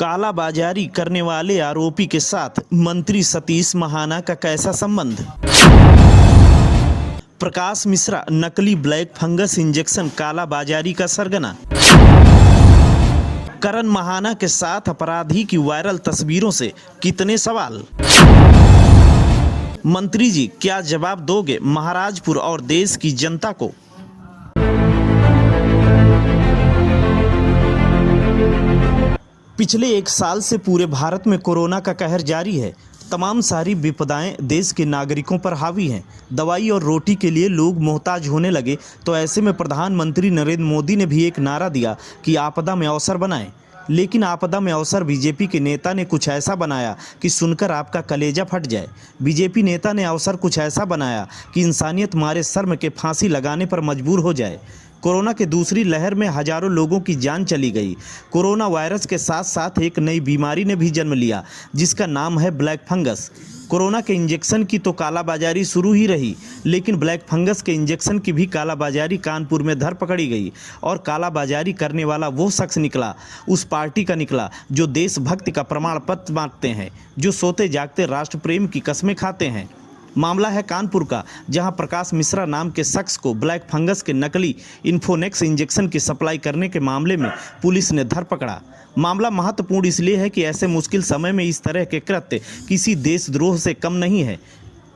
कालाबाजारी करने वाले आरोपी के साथ मंत्री सतीश महाना का कैसा संबंध। प्रकाश मिश्रा नकली ब्लैक फंगस इंजेक्शन कालाबाजारी का सरगना। करण महाना के साथ अपराधी की वायरल तस्वीरों से कितने सवाल। मंत्री जी क्या जवाब दोगे महाराजपुर और देश की जनता को। पिछले एक साल से पूरे भारत में कोरोना का कहर जारी है। तमाम सारी विपदाएं देश के नागरिकों पर हावी हैं। दवाई और रोटी के लिए लोग मोहताज होने लगे, तो ऐसे में प्रधानमंत्री नरेंद्र मोदी ने भी एक नारा दिया कि आपदा में अवसर बनाएं। लेकिन आपदा में अवसर बीजेपी के नेता ने कुछ ऐसा बनाया कि सुनकर आपका कलेजा फट जाए। बीजेपी नेता ने अवसर कुछ ऐसा बनाया कि इंसानियत मारे शर्म के फांसी लगाने पर मजबूर हो जाए। कोरोना के दूसरी लहर में हजारों लोगों की जान चली गई। कोरोना वायरस के साथ साथ एक नई बीमारी ने भी जन्म लिया जिसका नाम है ब्लैक फंगस। कोरोना के इंजेक्शन की तो कालाबाजारी शुरू ही रही, लेकिन ब्लैक फंगस के इंजेक्शन की भी कालाबाजारी कानपुर में धर पकड़ी गई। और कालाबाजारी करने वाला वो शख्स निकला, उस पार्टी का निकला जो देशभक्ति का प्रमाण पत्र बांटते हैं, जो सोते जागते राष्ट्र प्रेम की कसमें खाते हैं। मामला है कानपुर का, जहां प्रकाश मिश्रा नाम के शख्स को ब्लैक फंगस के नकली इन्फोनेक्स इंजेक्शन की सप्लाई करने के मामले में पुलिस ने धर पकड़ा। मामला महत्वपूर्ण इसलिए है कि ऐसे मुश्किल समय में इस तरह के कृत्य किसी देशद्रोह से कम नहीं है।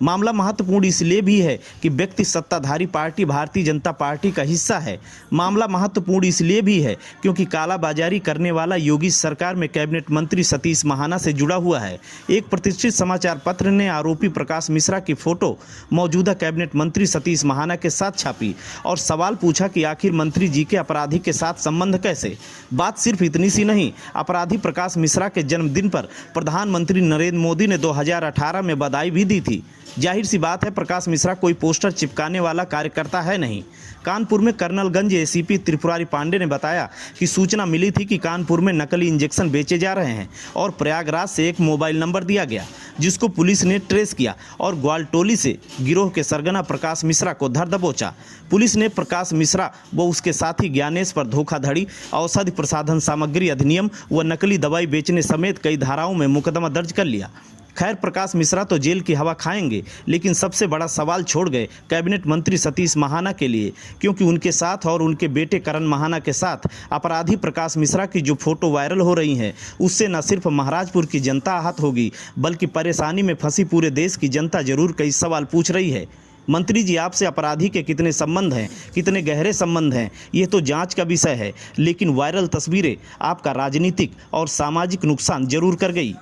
मामला महत्वपूर्ण इसलिए भी है कि व्यक्ति सत्ताधारी पार्टी भारतीय जनता पार्टी का हिस्सा है। मामला महत्वपूर्ण इसलिए भी है क्योंकि कालाबाजारी करने वाला योगी सरकार में कैबिनेट मंत्री सतीश महाना से जुड़ा हुआ है। एक प्रतिष्ठित समाचार पत्र ने आरोपी प्रकाश मिश्रा की फोटो मौजूदा कैबिनेट मंत्री सतीश महाना के साथ छापी और सवाल पूछा कि आखिर मंत्री जी के अपराधी के साथ संबंध कैसे। बात सिर्फ इतनी सी नहीं, अपराधी प्रकाश मिश्रा के जन्मदिन पर प्रधानमंत्री नरेंद्र मोदी ने 2018 में बधाई भी दी थी। जाहिर सी बात है प्रकाश मिश्रा कोई पोस्टर चिपकाने वाला कार्यकर्ता है नहीं। कानपुर में कर्नलगंज एसीपी त्रिपुरारी पांडे ने बताया कि सूचना मिली थी कि कानपुर में नकली इंजेक्शन बेचे जा रहे हैं और प्रयागराज से एक मोबाइल नंबर दिया गया जिसको पुलिस ने ट्रेस किया और ग्वालटोली से गिरोह के सरगना प्रकाश मिश्रा को धर दबोचा। पुलिस ने प्रकाश मिश्रा व उसके साथी ज्ञानेश पर धोखाधड़ी, औषधि प्रसाधन सामग्री अधिनियम व नकली दवाई बेचने समेत कई धाराओं में मुकदमा दर्ज कर लिया। खैर प्रकाश मिश्रा तो जेल की हवा खाएंगे, लेकिन सबसे बड़ा सवाल छोड़ गए कैबिनेट मंत्री सतीश महाना के लिए, क्योंकि उनके साथ और उनके बेटे करण महाना के साथ अपराधी प्रकाश मिश्रा की जो फोटो वायरल हो रही है उससे न सिर्फ महाराजपुर की जनता आहत होगी, बल्कि परेशानी में फंसी पूरे देश की जनता जरूर कई सवाल पूछ रही है। मंत्री जी आपसे अपराधी के कितने संबंध हैं, कितने गहरे संबंध हैं, ये तो जांच का विषय है, लेकिन वायरल तस्वीरें आपका राजनीतिक और सामाजिक नुकसान जरूर कर गई।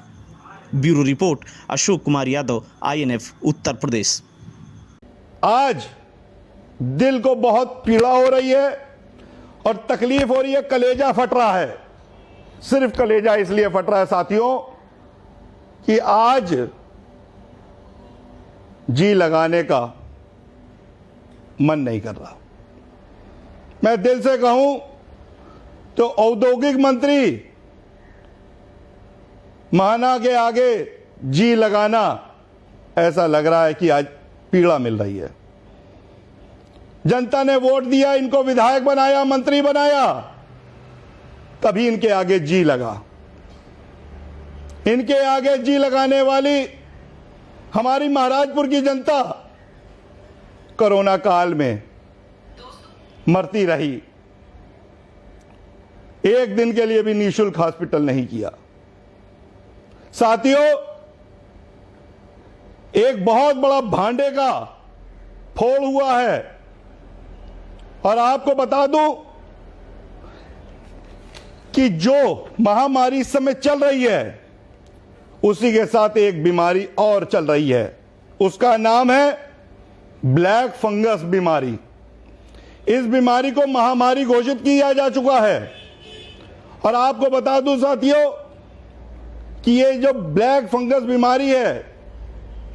Bureau report Ashok Kumar Yadav, INF Uttar Pradesh. आज दिल को बहुत पीड़ा हो रही है और तकलीफ हो रही है, कलेजा फट रहा है। सिर्फ कलेजा इसलिए फट रहा है साथियों कि आज जी लगाने का मन नहीं कर रहा। मैं दिल से कहूं तो औद्योगिक मंत्री महाना के आगे जी लगाना ऐसा लग रहा है कि आज पीड़ा मिल रही है। जनता ने वोट दिया, इनको विधायक बनाया, मंत्री बनाया, तभी इनके आगे जी लगा। इनके आगे जी लगाने वाली हमारी महाराजपुर की जनता कोरोना काल में मरती रही। एक दिन के लिए भी निःशुल्क हॉस्पिटल नहीं किया। साथियों, एक बहुत बड़ा भांडे का फोड़ हुआ है और आपको बता दूं कि जो महामारी इस समय चल रही है उसी के साथ एक बीमारी और चल रही है। उसका नाम है ब्लैक फंगस बीमारी। इस बीमारी को महामारी घोषित किया जा चुका है और आपको बता दूं साथियों कि ये जो ब्लैक फंगस बीमारी है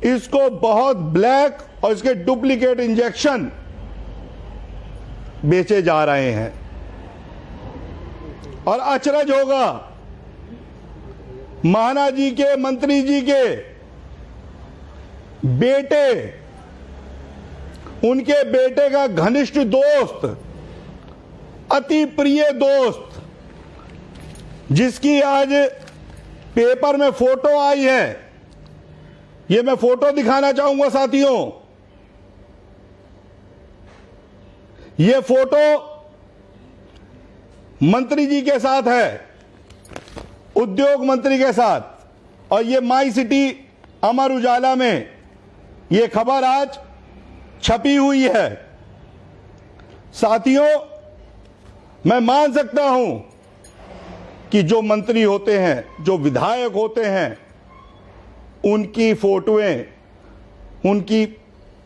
इसको बहुत ब्लैक और इसके डुप्लीकेट इंजेक्शन बेचे जा रहे हैं। और अचरज होगा, महाना जी के, मंत्री जी के बेटे, उनके बेटे का घनिष्ठ दोस्त, अति प्रिय दोस्त, जिसकी आज पेपर में फोटो आई है, ये मैं फोटो दिखाना चाहूंगा साथियों। ये फोटो मंत्री जी के साथ है, उद्योग मंत्री के साथ, और ये माई सिटी अमर उजाला में ये खबर आज छपी हुई है। साथियों, मैं मान सकता हूं कि जो मंत्री होते हैं, जो विधायक होते हैं, उनकी फोटोएं उनकी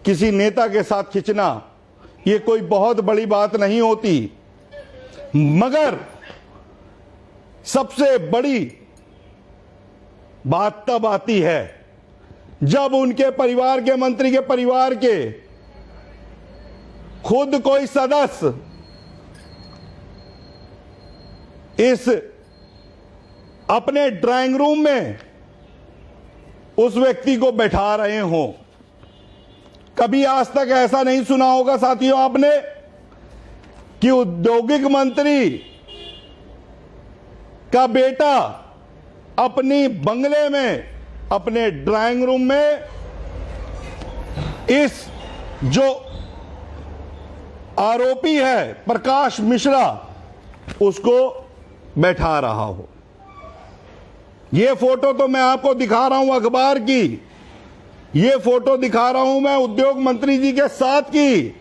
किसी नेता के साथ खींचना ये कोई बहुत बड़ी बात नहीं होती, मगर सबसे बड़ी बात तब आती है जब उनके परिवार के, मंत्री के परिवार के खुद कोई सदस्य इस अपने ड्राइंग रूम में उस व्यक्ति को बैठा रहे हों। कभी आज तक ऐसा नहीं सुना होगा साथियों आपने कि औद्योगिक मंत्री का बेटा अपनी बंगले में, अपने ड्राइंग रूम में इस जो आरोपी है प्रकाश मिश्रा उसको बैठा रहा हो। यह फोटो तो मैं आपको दिखा रहा हूं अखबार की, यह फोटो दिखा रहा हूं मैं उद्योग मंत्री जी के साथ की,